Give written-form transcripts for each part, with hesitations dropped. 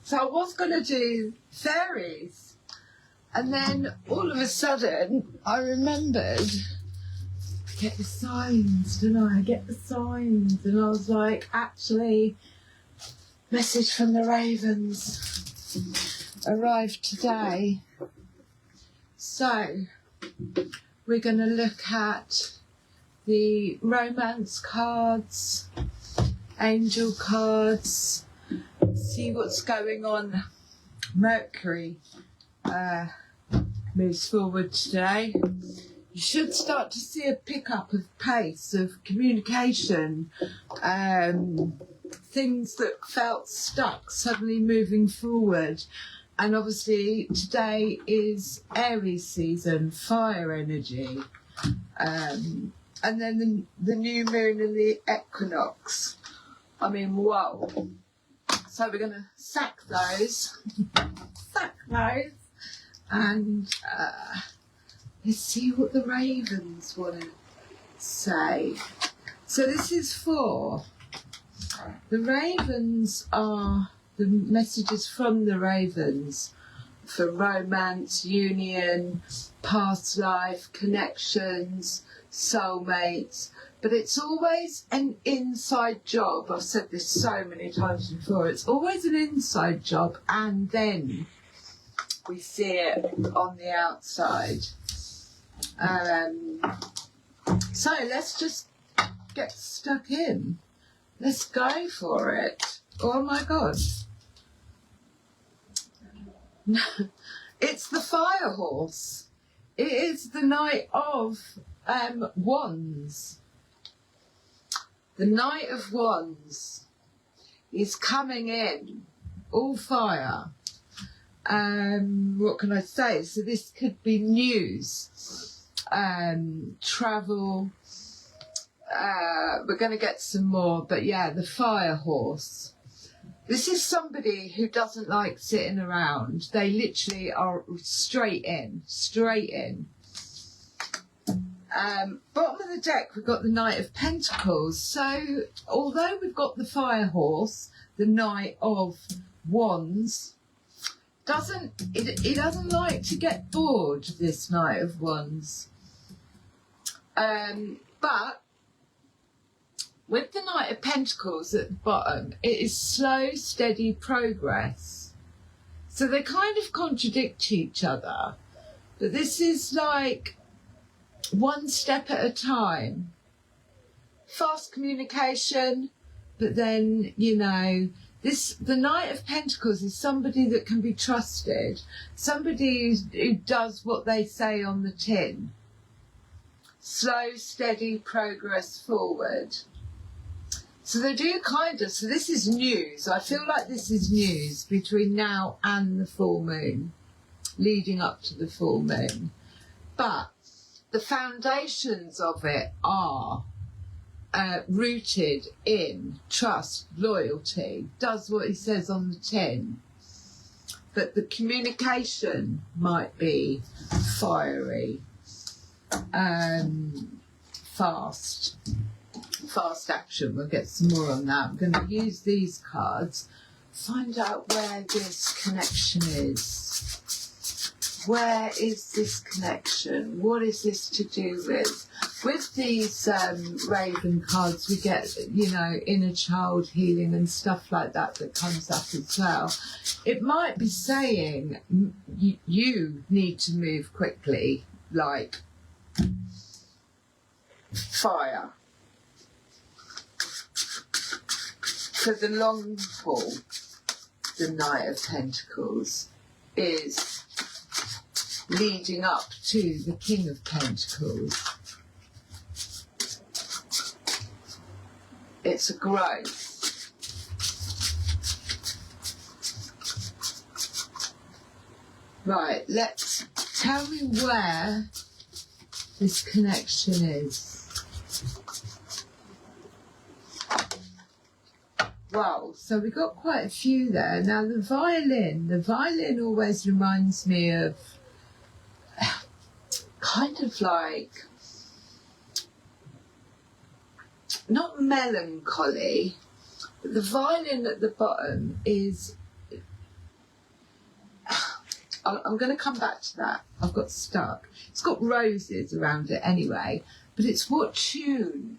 So I was going to do fairies, and then all of a sudden I remembered, get the signs, didn't I? Get the signs. And I was like, actually, message from the Ravens arrived today. So we're going to look at the romance cards, angel cards, see what's going on. Mercury moves forward today. You should start to see a pickup of pace of communication, things that felt stuck suddenly moving forward. And obviously today is Aries season, fire energy. And then the new moon and the equinox. I mean, whoa. So we're going to sack those. And let's see what the Ravens want to say. So this is for the Ravens are the messages from the Ravens for romance, union, past life, connections, soulmates. But it's always an inside job. I've said this so many times before. It's always an inside job, and then we see it on the outside. So let's just get stuck in. Let's go for it. Oh my God. It's the fire horse. It is the Knight of Wands. The Knight of Wands is coming in, all fire. What can I say? So this could be news, travel. We're going to get some more, but yeah, the fire horse. This is somebody who doesn't like sitting around. They literally are straight in. Bottom of the deck, we've got the Knight of Pentacles. So although we've got the fire horse, the Knight of Wands, he doesn't like to get bored, this Knight of Wands. But with the Knight of Pentacles at the bottom, it is slow, steady progress. So they kind of contradict each other. But this is like one step at a time. Fast communication, but then, you know, the Knight of Pentacles is somebody that can be trusted. Somebody who does what they say on the tin. Slow, steady progress forward. So they do kind of, so this is news. I feel like this is news between now and the full moon, leading up to the full moon. But the foundations of it are rooted in trust, loyalty, does what he says on the tin. But the communication might be fiery, fast action. We'll get some more on that. I'm going to use these cards, find out where this connection is. Where is this connection? What is this to do with? With these Raven cards, we get, you know, inner child healing and stuff like that comes up as well. It might be saying you need to move quickly, like fire. So the long haul, the Knight of Pentacles, is leading up to the King of Pentacles. It's a growth. Right, tell me where this connection is. Wow, so we got quite a few there. Now the violin always reminds me of kind of like, not melancholy, but the violin at the bottom is I'm going to come back to that. I've got stuck. It's got roses around it anyway, but it's what tune?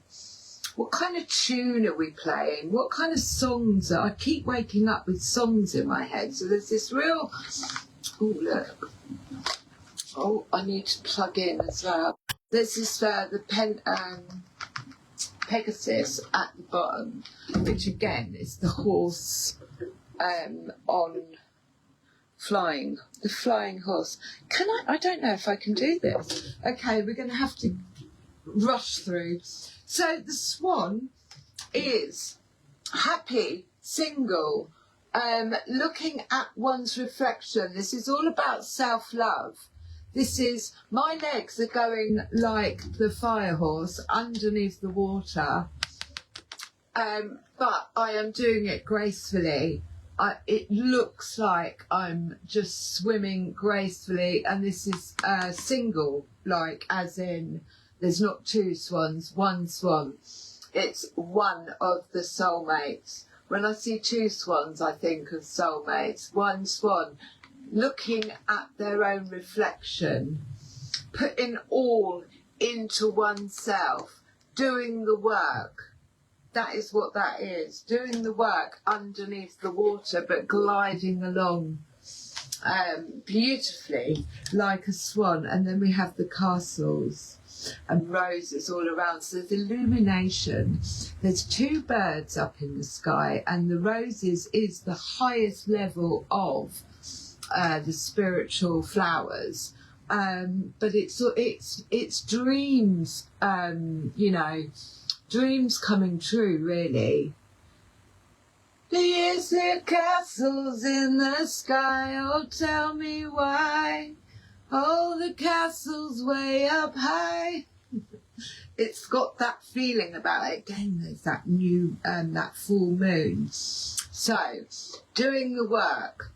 What kind of tune are we playing? What kind of songs? I keep waking up with songs in my head. So there's this real... Oh, look. Oh, I need to plug in as well. There's this, Pegasus at the bottom, which again is the horse on flying, the flying horse. I don't know if I can do this. Okay, we're going to have to rush through. So the swan is happy, single, looking at one's reflection. This is all about self-love. This is, my legs are going like the fire horse underneath the water, but I am doing it gracefully. It looks like I'm just swimming gracefully, and this is single, like as in there's not two swans, one swan. It's one of the soulmates. When I see two swans, I think of soulmates. One swan looking at their own reflection, putting all into oneself, doing the work. That is what that is, doing the work underneath the water, but gliding along beautifully like a swan. And then we have the castles and roses all around. So there's illumination. There's two birds up in the sky, and the roses is the highest level of the spiritual flowers, but it's dreams, dreams coming true, really. Do you see castles in the sky? Oh, tell me why. Oh, the castle's way up high. It's got that feeling about it. Again, there's that new, that full moon. So, doing the work.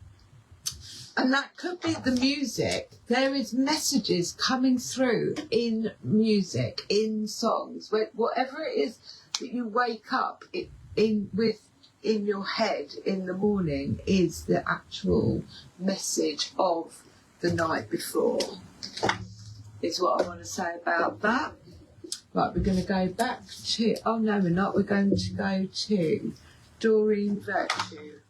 And that could be the music. There is messages coming through in music, in songs, whatever it is that you wake up in your head in the morning is the actual message of the night before, is what I want to say about that. Right, we're going to go back to... Oh, no, we're not. We're going to go to Doreen Virtue.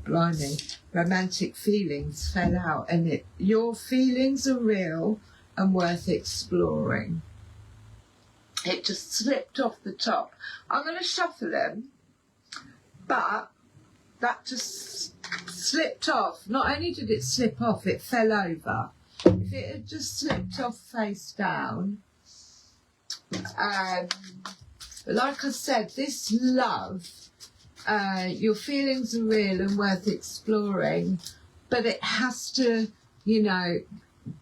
Blimey, romantic feelings fell out, and your feelings are real and worth exploring. It just slipped off the top. I'm going to shuffle them, but that just slipped off. Not only did it slip off, it fell over. If it had just slipped off face down, but like I said, this love, your feelings are real and worth exploring, but it has to,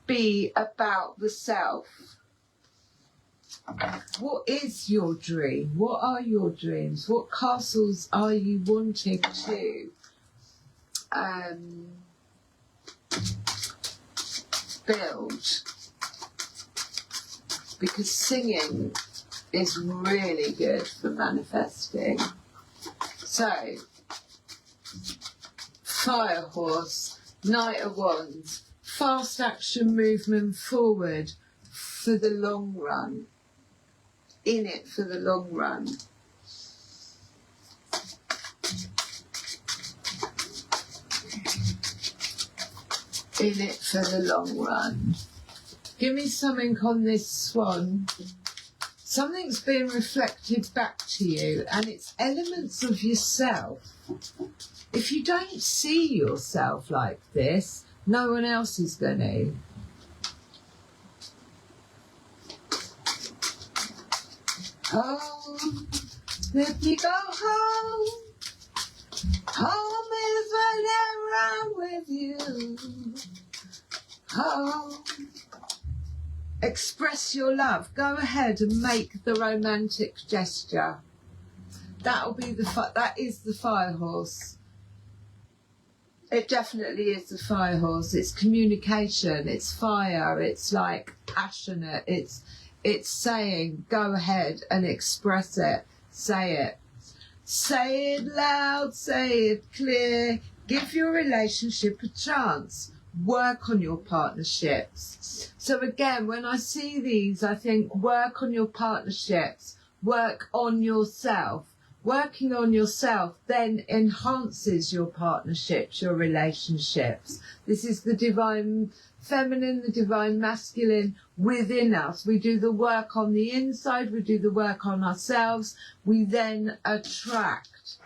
be about the self. What is your dream? What are your dreams? What castles are you wanting to build? Because singing is really good for manifesting. So, Fire Horse, Knight of Wands, fast action movement forward for the long run. In it for the long run. In it for the long run. Give me something on this swan. Something's being reflected back to you, and it's elements of yourself. If you don't see yourself like this, no one else is going to. Home, let me go home. Home is right around with you. Home. Express your love. Go ahead and make the romantic gesture. That'll be that is the Fire Horse. It definitely is the Fire Horse. It's communication. It's fire. It's like passionate. It's saying, go ahead and express it. Say it. Say it loud. Say it clear. Give your relationship a chance. work on your partnerships. So again, when I see these, I think work on your partnerships, work on yourself. Working on yourself then enhances your partnerships, your relationships. This is the divine feminine, the divine masculine within us. We do the work on the inside, we do the work on ourselves. We then attract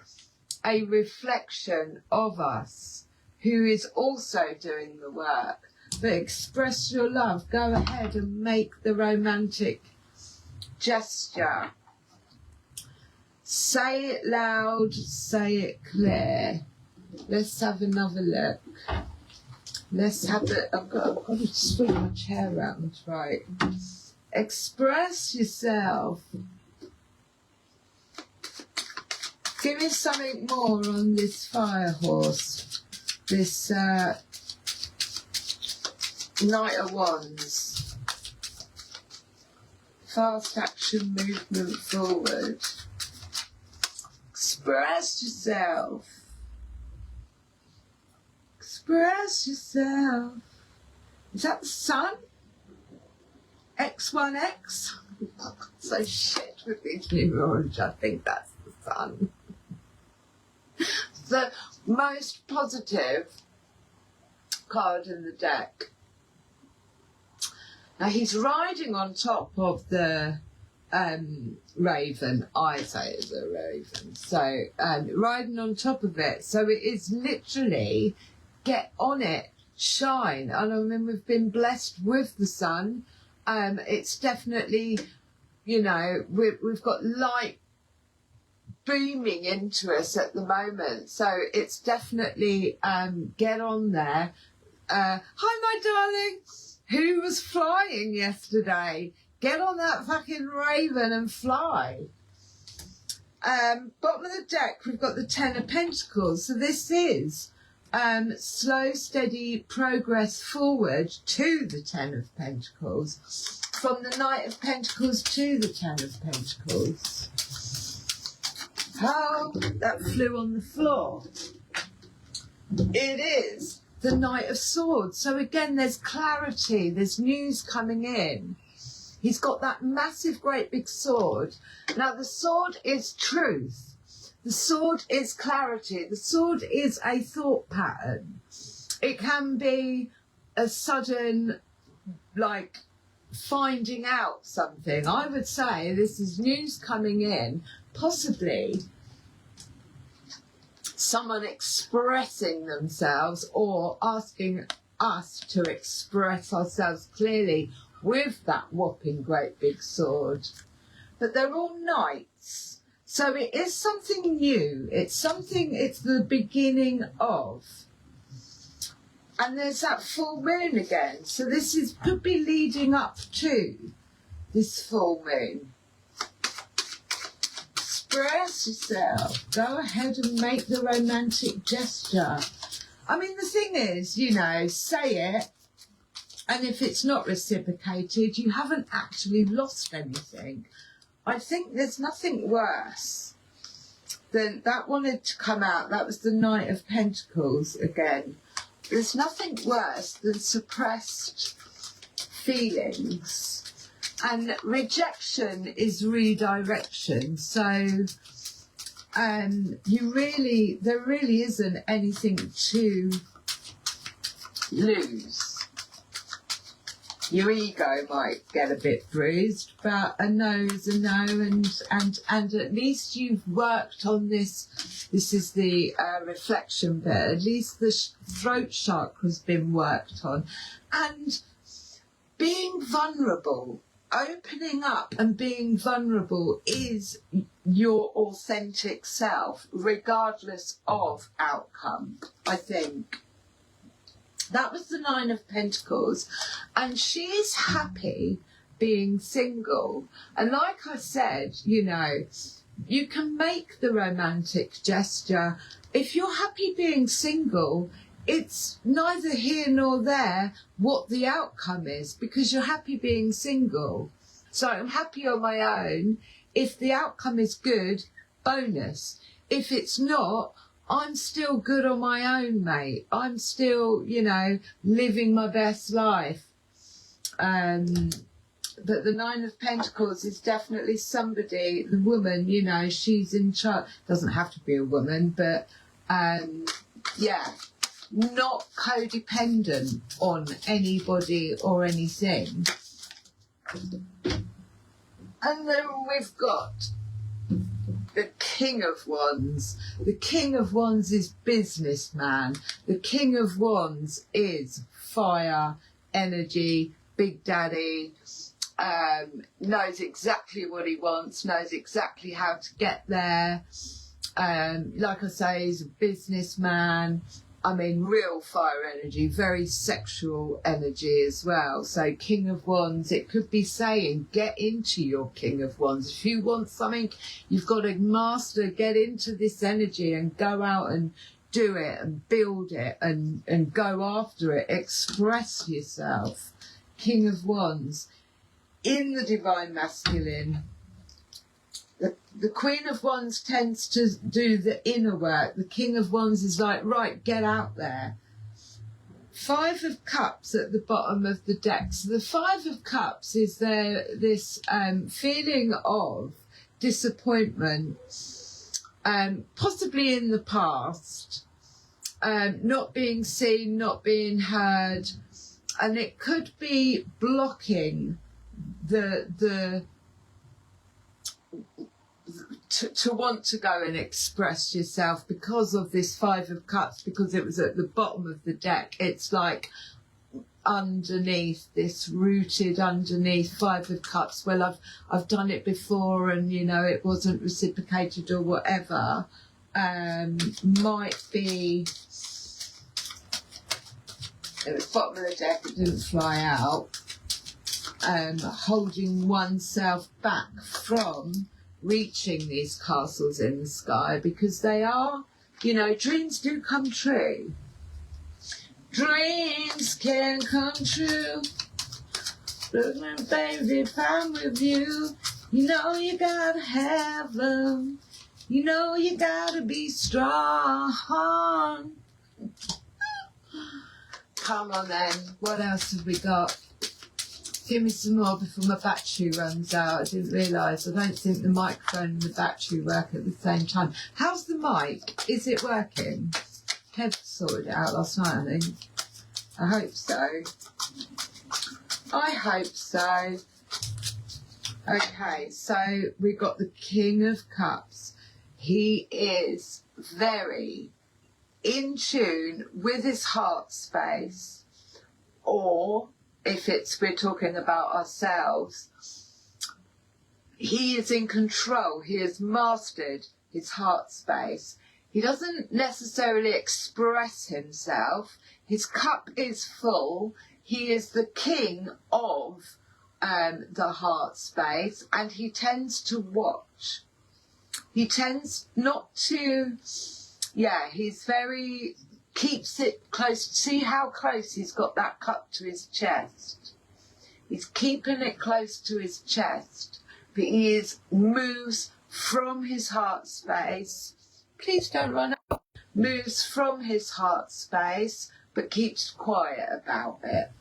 a reflection of us who is also doing the work. But express your love. Go ahead and make the romantic gesture. Say it loud, say it clear. Let's have another look. Let's have it. I've got to swing my chair around, right. Express yourself. Give me something more on this fire horse. This Knight of Wands. Fast action movement forward. Express yourself. Express yourself. Is that the sun? X1X? So shit with the orange. I think that's the sun. The most positive card in the deck. Now he's riding on top of the raven. I say it's a raven. So riding on top of it. So it is literally get on it, shine. And I mean, we've been blessed with the sun. It's definitely, you know, we've got light beaming into us at the moment. So it's definitely get on there. Hi, my darling. Who was flying yesterday? Get on that fucking raven and fly. Bottom of the deck, we've got the Ten of Pentacles. So this is slow, steady progress forward to the Ten of Pentacles. From the Knight of Pentacles to the Ten of Pentacles. Oh, that flew on the floor. It is the Knight of Swords. So again, there's clarity, there's news coming in. He's got that massive, great big sword. Now, the sword is truth. The sword is clarity. The sword is a thought pattern. It can be a sudden, like, finding out something. I would say this is news coming in, possibly someone expressing themselves or asking us to express ourselves clearly with that whopping great big sword. But they're all knights. So it is something new. It's the beginning of. And there's that full moon again. So this could be leading up to this full moon. Express yourself. Go ahead and make the romantic gesture. I mean, the thing is, you know, say it. And if it's not reciprocated, you haven't actually lost anything. I think there's nothing worse than that wanted to come out. That was the Knight of Pentacles again. There's nothing worse than suppressed feelings. And rejection is redirection. So there really isn't anything to lose. Your ego might get a bit bruised, but a no is a no, and at least you've worked on this. This is the reflection bit. At least the throat chakra's been worked on, and being vulnerable, opening up and being vulnerable is your authentic self, regardless of outcome, I think. That was the Nine of Pentacles, and she's happy being single. And like I said, you know, you can make the romantic gesture. If you're happy being single, it's neither here nor there what the outcome is, because you're happy being single. So I'm happy on my own. If the outcome is good, bonus. If it's not, I'm still good on my own, mate. I'm still, you know, living my best life. But the Nine of Pentacles is definitely somebody, the woman, you know, she's in charge. Doesn't have to be a woman, but yeah, not codependent on anybody or anything. And then we've got the King of Wands. The King of Wands is businessman. The King of Wands is fire, energy, big daddy, knows exactly what he wants, knows exactly how to get there. Like I say, he's a businessman. I mean, real fire energy, very sexual energy as well. So King of Wands, it could be saying, get into your King of Wands. If you want something, you've got to master, get into this energy and go out and do it and build it and go after it. Express yourself. King of Wands. In the Divine Masculine, the Queen of Wands tends to do the inner work. The King of Wands is like, right, get out there. Five of Cups at the bottom of the deck. So the Five of Cups is this feeling of disappointment, possibly in the past, not being seen, not being heard, and it could be blocking to want to go and express yourself because of this Five of Cups, because it was at the bottom of the deck. It's like underneath, this rooted underneath Five of Cups. Well, I've done it before and, you know, it wasn't reciprocated or whatever. Might be at the bottom of the deck, it didn't fly out. Holding oneself back from reaching these castles in the sky, because they are, you know, dreams do come true. Dreams can come true. Look, my baby, if I'm with you, you know you gotta have them. You know you gotta be strong. Come on then, what else have we got? Give me some more before my battery runs out. I didn't realise. I don't think the microphone and the battery work at the same time. How's the mic? Is it working? Kev sorted it out last night, I think. I hope so. I hope so. Okay, so we've got the King of Cups. He is very in tune with his heart space, or if we're talking about ourselves, he is in control. He has mastered his heart space. He doesn't necessarily express himself. His cup is full. He is the king of the heart space, and he tends to watch. He tends not to, he's very, keeps it close. See how close he's got that cup to his chest? He's keeping it close to his chest, but he moves from his heart space. Please don't run up. Moves from his heart space, but keeps quiet about it.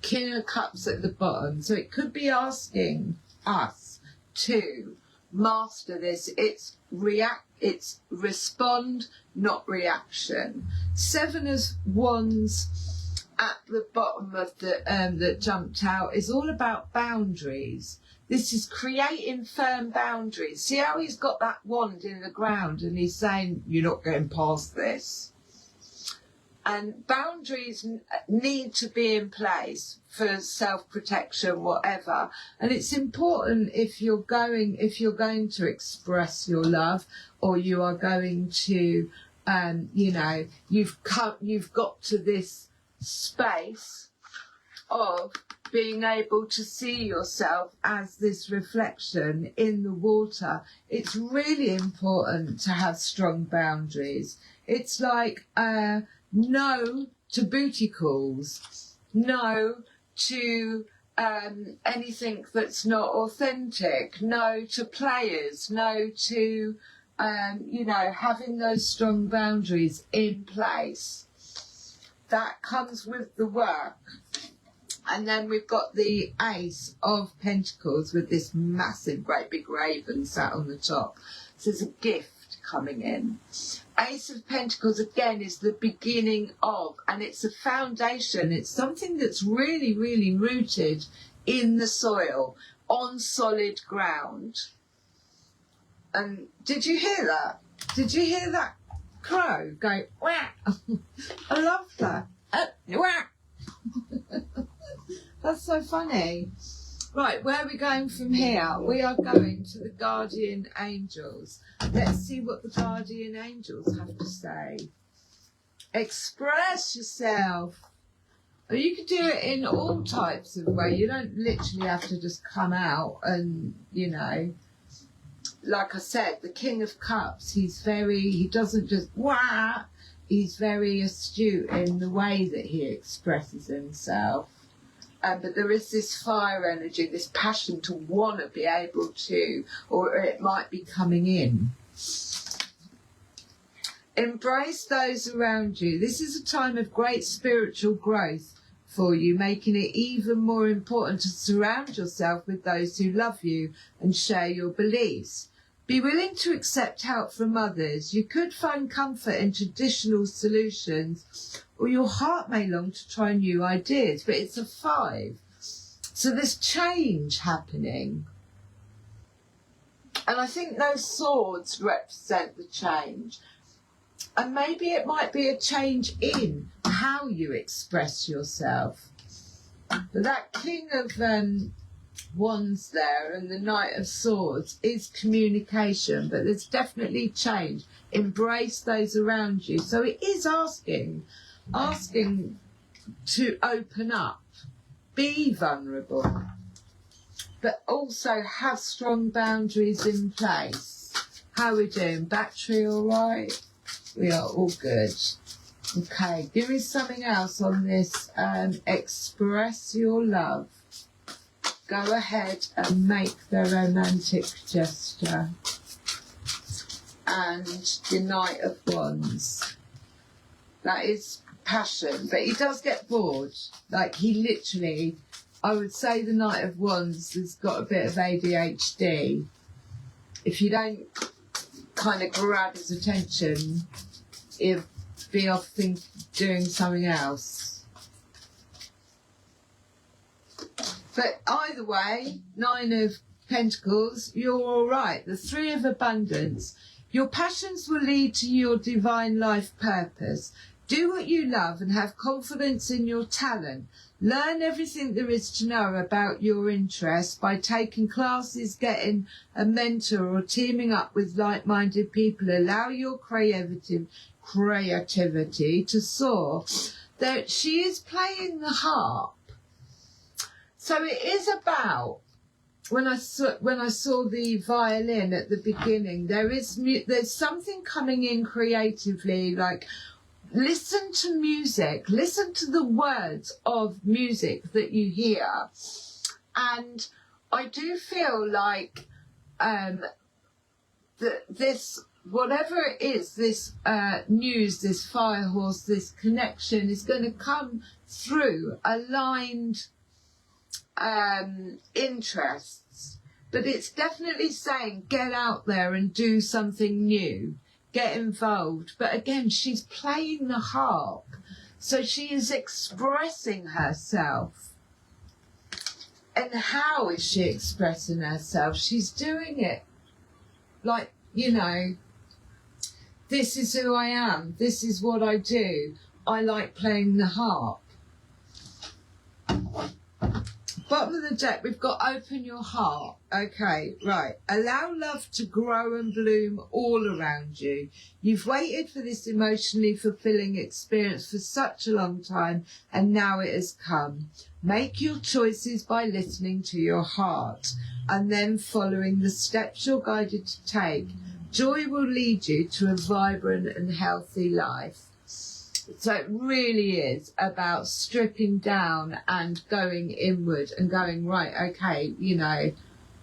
King of Cups at the bottom. So it could be asking us to master this. It's respond, not reaction. Seven of Wands at the bottom of the that jumped out is all about boundaries. This is creating firm boundaries. See how he's got that wand in the ground and he's saying, you're not going past this. And boundaries need to be in place for self-protection, whatever. And it's important if you're going to express your love, or you are going to, you've got to this space of being able to see yourself as this reflection in the water. It's really important to have strong boundaries. It's like no to booty calls, no to anything that's not authentic, no to players, no to you know, having those strong boundaries in place. That comes with the work. And then we've got the Ace of Pentacles with this massive, great big raven sat on the top. So there's a gift coming in. Ace of Pentacles, again, is the beginning of, and it's a foundation. It's something that's really, really rooted in the soil, on solid ground. And did you hear that? Did you hear that crow go, wah? I love that. Wah. That's so funny. Right, where are we going from here? We are going to the guardian angels. Let's see what the guardian angels have to say. Express yourself. You can do it in all types of way. You don't literally have to just come out and, you know, like I said, the King of Cups, he doesn't just wah. He's very astute in the way that he expresses himself. But there is this fire energy, this passion to want to be able to, or it might be coming in. Embrace those around you. This is a time of great spiritual growth for you, making it even more important to surround yourself with those who love you and share your beliefs. Be willing to accept help from others. You could find comfort in traditional solutions, or your heart may long to try new ideas, but it's a 5. So there's change happening. And I think those swords represent the change. And maybe it might be a change in how you express yourself. But that King of Wands there and the Knight of Swords is communication, but there's definitely change. Embrace those around you. So it is asking to open up, be vulnerable, but also have strong boundaries in place. How are we doing? Battery all right? We are all good. Okay, give me something else on this. Express your love. Go ahead and make the romantic gesture. And the Knight of Wands. That is passion, but he does get bored. Like, he literally, I would say the Knight of Wands has got a bit of ADHD. If you don't kind of grab his attention, he'll be off doing something else. But either way, 9 of Pentacles, you're all right. The 3 of Abundance. Your passions will lead to your divine life purpose. Do what you love and have confidence in your talent. Learn everything there is to know about your interests by taking classes, getting a mentor or teaming up with like-minded people. Allow your creativity to soar. That she is playing the harp. So it is about, when I saw the violin at the beginning, there's something coming in creatively, like listen to music, listen to the words of music that you hear. And I do feel like this, whatever it is, this news, this fire horse, this connection is going to come through aligned interests, but it's definitely saying get out there and do something new, get involved. But again, she's playing the harp, so she is expressing herself. And how is she expressing herself? She's doing it like, you know, this is who I am, this is what I do, I like playing the harp. Bottom of the deck, we've got open your heart. Okay, right. Allow love to grow and bloom all around you. You've waited for this emotionally fulfilling experience for such a long time, and now it has come. Make your choices by listening to your heart and then following the steps you're guided to take. Joy will lead you to a vibrant and healthy life. So it really is about stripping down and going inward and going, right, okay, you know,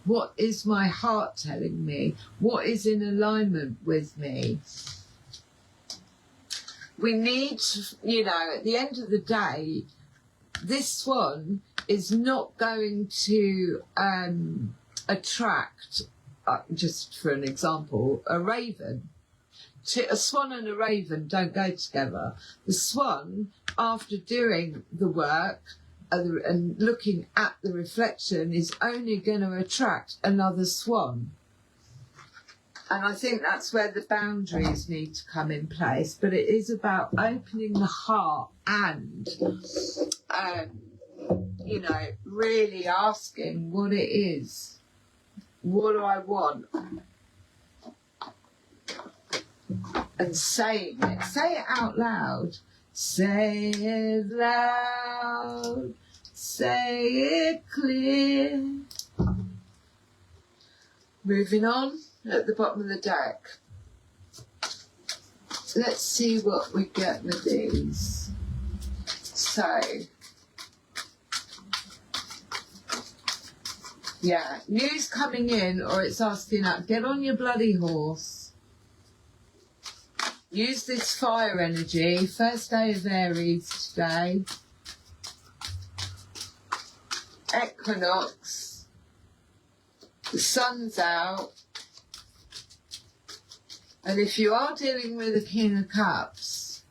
What is my heart telling me? What is in alignment with me? We need, you know, at the end of the day, this swan is not going to attract, just for an example, a raven. A swan and a raven don't go together. The swan, after doing the work and looking at the reflection, is only going to attract another swan. And I think that's where the boundaries need to come in place. But it is about opening the heart and, you know, really asking what it is. What do I want? And saying it. Say it out loud. Say it loud. Say it clear. Moving on, at the bottom of the deck. Let's see what we get with these. So, yeah, news coming in, or it's asking out, get on your bloody horse. Use this fire energy. First day of Aries today. Equinox. The sun's out. And if you are dealing with a King of Cups,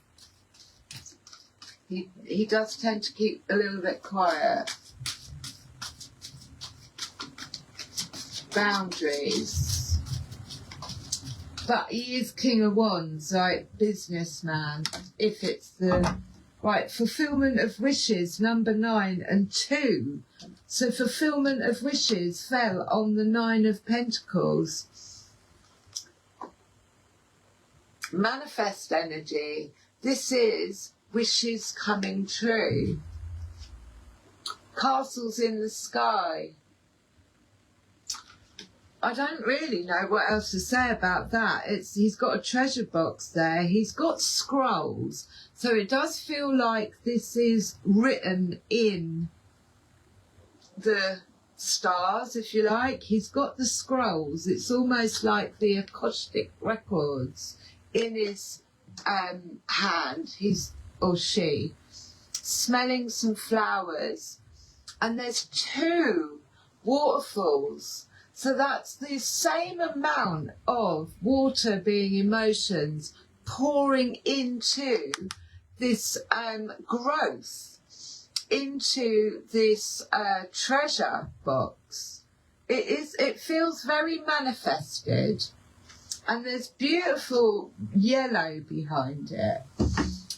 he does tend to keep a little bit quiet. Boundaries. But he is King of Wands, right? Businessman. If it's the right fulfillment of wishes, number 9 and 2. So fulfillment of wishes fell on the 9 of Pentacles. Manifest energy. This is wishes coming true. Castles in the sky. I don't really know what else to say about that. He's got a treasure box there. He's got scrolls. So it does feel like this is written in the stars, if you like. He's got the scrolls. It's almost like the Akashic records in his hand. He's, or she, smelling some flowers. And there's 2 waterfalls. So that's the same amount of water being emotions pouring into this growth, into this treasure box. It feels very manifested, and there's beautiful yellow behind it.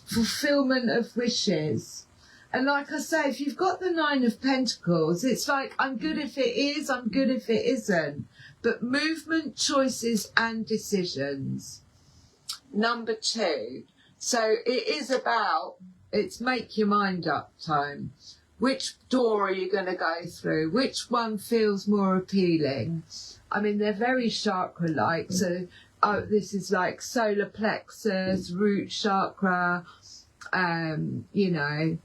Fulfillment of wishes. And like I say, if you've got the 9 of Pentacles, it's like, I'm good if it is, I'm good if it isn't. But movement, choices and decisions. Number 2. So it is about, it's make your mind up time. Which door are you going to go through? Which one feels more appealing? I mean, they're very chakra-like. So this is like solar plexus, root chakra, you know,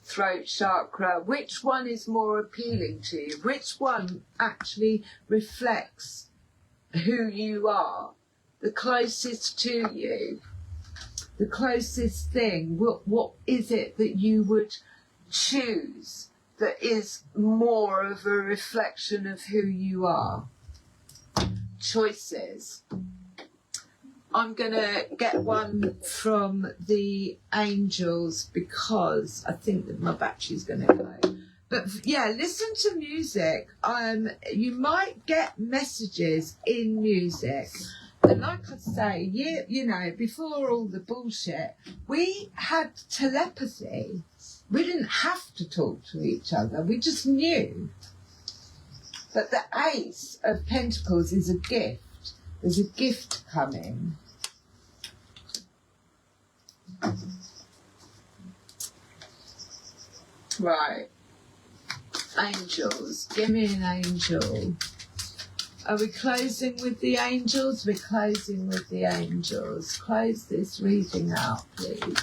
throat chakra. Which one is more appealing to you? Which one actually reflects who you are? The closest to you, the closest thing. What is it that you would choose that is more of a reflection of who you are? Choices. I'm going to get one from the angels because I think that my battery's going to go. But yeah, listen to music. You might get messages in music. And like I say, you know, before all the bullshit, we had telepathy. We didn't have to talk to each other. We just knew. But the Ace of Pentacles is a gift. There's a gift coming. Right. Angels. Give me an angel. Are we closing with the angels? We're closing with the angels. Close this reading out, please.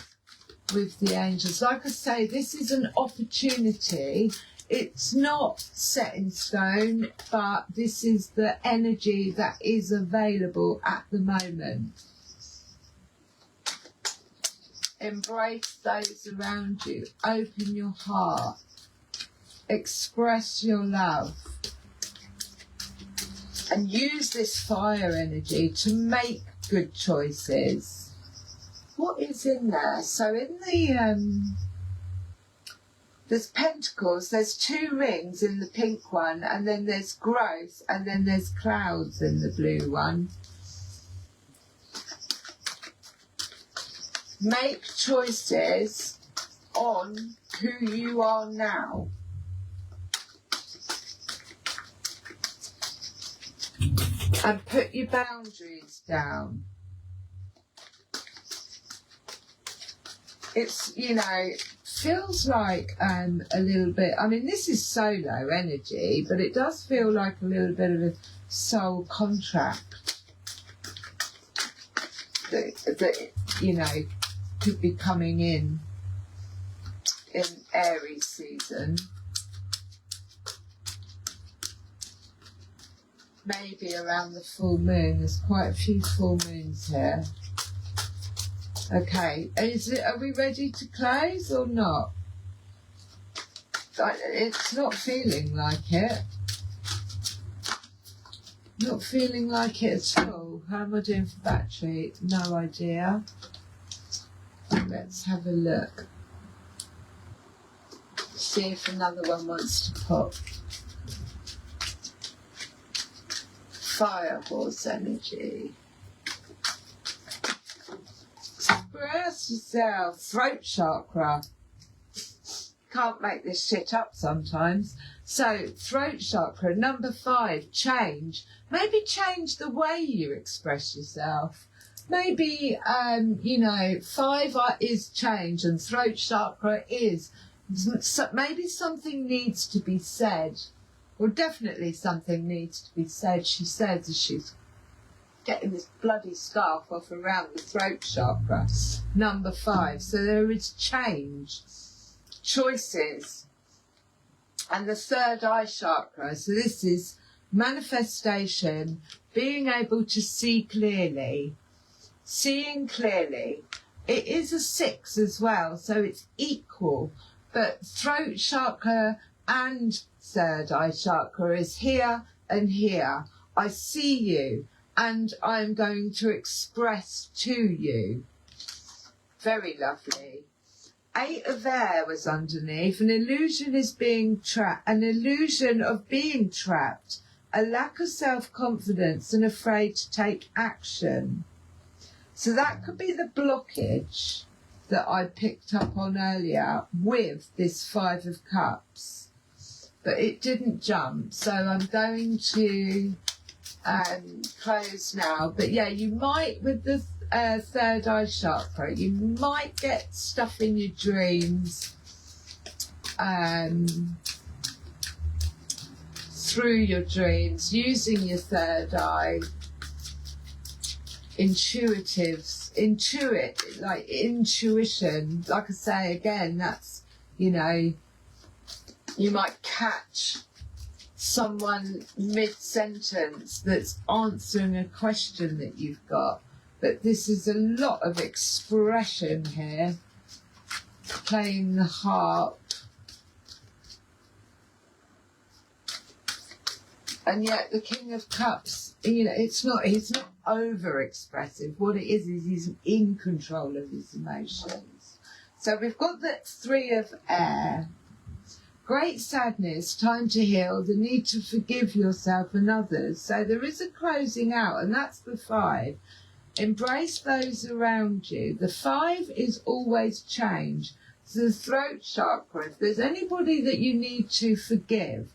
With the angels. Like I say, this is an opportunity. It's not set in stone, but this is the energy that is available at the moment. Embrace those around you. Open your heart. Express your love. And use this fire energy to make good choices. What is in there? So in the there's pentacles, there's 2 rings in the pink one, and then there's growth, and then there's clouds in the blue one. Make choices on who you are now. And put your boundaries down. It's, you know, feels like a little bit, I mean, this is solo energy, but it does feel like a little bit of a soul contract that you know, could be coming in Aries season. Maybe around the full moon. There's quite a few full moons here. Okay, are we ready to close or not? It's not feeling like it. Not feeling like it at all. How am I doing for battery? No idea. Let's have a look. See if another one wants to pop. Fire horse energy. Express yourself. Throat chakra. Can't make this shit up sometimes. So, throat chakra, number 5, change. Maybe change the way you express yourself. Maybe, you know, 5 is change and throat chakra is. So maybe something needs to be said. Well, definitely something needs to be said, she says as she's getting this bloody scarf off around the throat chakra. Number 5. So there is change, choices. And the 3rd eye chakra. So this is manifestation, being able to see clearly, seeing clearly. It is a 6 as well, so it's equal. But throat chakra and 3rd eye chakra is here and here. I see you and I'm going to express to you. Very lovely. 8 of air was underneath. An illusion is being trapped, an illusion of being trapped, a lack of self-confidence and afraid to take action. So that could be the blockage that I picked up on earlier with this 5 of cups. But it didn't jump, so I'm going to close now. But yeah, you might, with the 3rd eye chakra, you might get stuff in your dreams through your dreams, using your 3rd eye. Intuition, like I say again, that's, you know, you might catch someone mid-sentence that's answering a question that you've got. But this is a lot of expression here, playing the harp. And yet the King of Cups, you know, he's not over-expressive. What it is he's in control of his emotions. So we've got the 3 of air. Great sadness, time to heal, the need to forgive yourself and others. So there is a closing out, and that's the 5. Embrace those around you. The 5 is always change. So the throat chakra, if there's anybody that you need to forgive,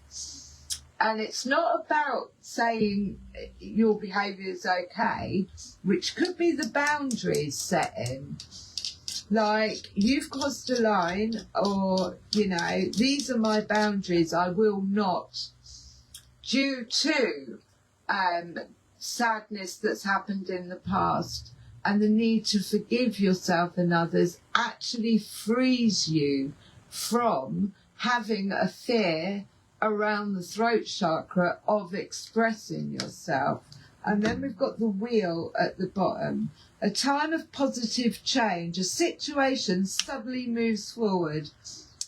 and it's not about saying your behaviour is okay, which could be the boundaries setting. Like, you've crossed a line, or, you know, these are my boundaries, I will not, due to sadness that's happened in the past, and the need to forgive yourself and others actually frees you from having a fear around the throat chakra of expressing yourself. And then we've got the wheel at the bottom. A time of positive change. A situation suddenly moves forward.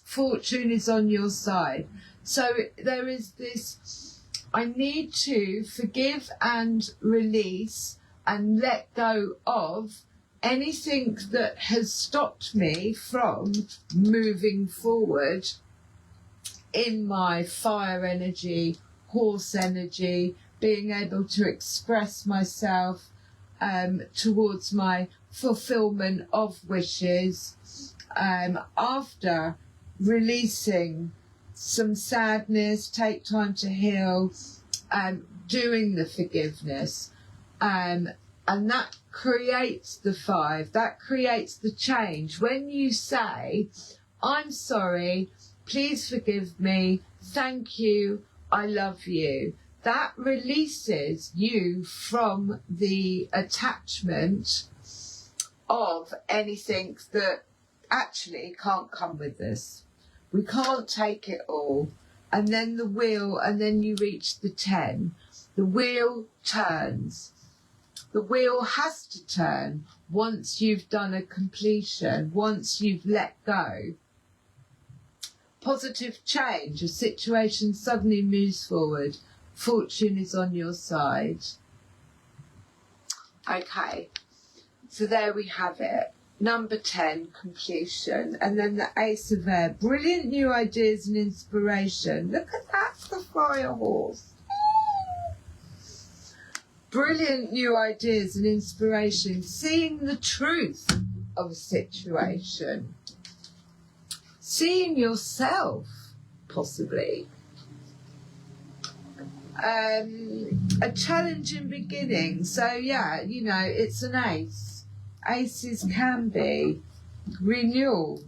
Fortune is on your side. So there is this, I need to forgive and release and let go of anything that has stopped me from moving forward in my fire energy, horse energy, being able to express myself towards my fulfillment of wishes, after releasing some sadness, take time to heal, doing the forgiveness, and that creates the 5, that creates the change. When you say, I'm sorry, please forgive me, thank you, I love you, that releases you from the attachment of anything that actually can't come with us. We can't take it all. And then the wheel, and then you reach the 10. The wheel turns. The wheel has to turn once you've done a completion, once you've let go. Positive change. A situation suddenly moves forward. Fortune is on your side. Okay, so there we have it. Number 10, completion. And then the Ace of Air. Brilliant new ideas and inspiration. Look at that, the fire horse. Brilliant new ideas and inspiration. Seeing the truth of a situation. Seeing yourself, possibly. A challenging beginning. So, yeah, you know, it's an ace. Aces can be renewal,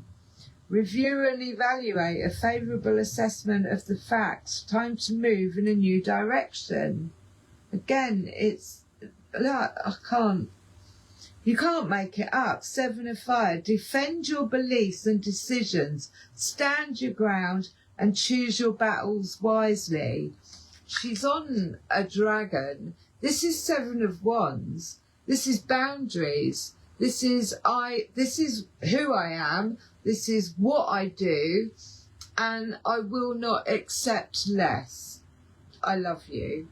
review and evaluate a favourable assessment of the facts, time to move in a new direction. Again, it's like, you can't make it up. 7 of Fire, defend your beliefs and decisions, stand your ground and choose your battles wisely. She's on a dragon. This is 7 of Wands. This is boundaries. This is who I am. This is what I do. And I will not accept less. I love you.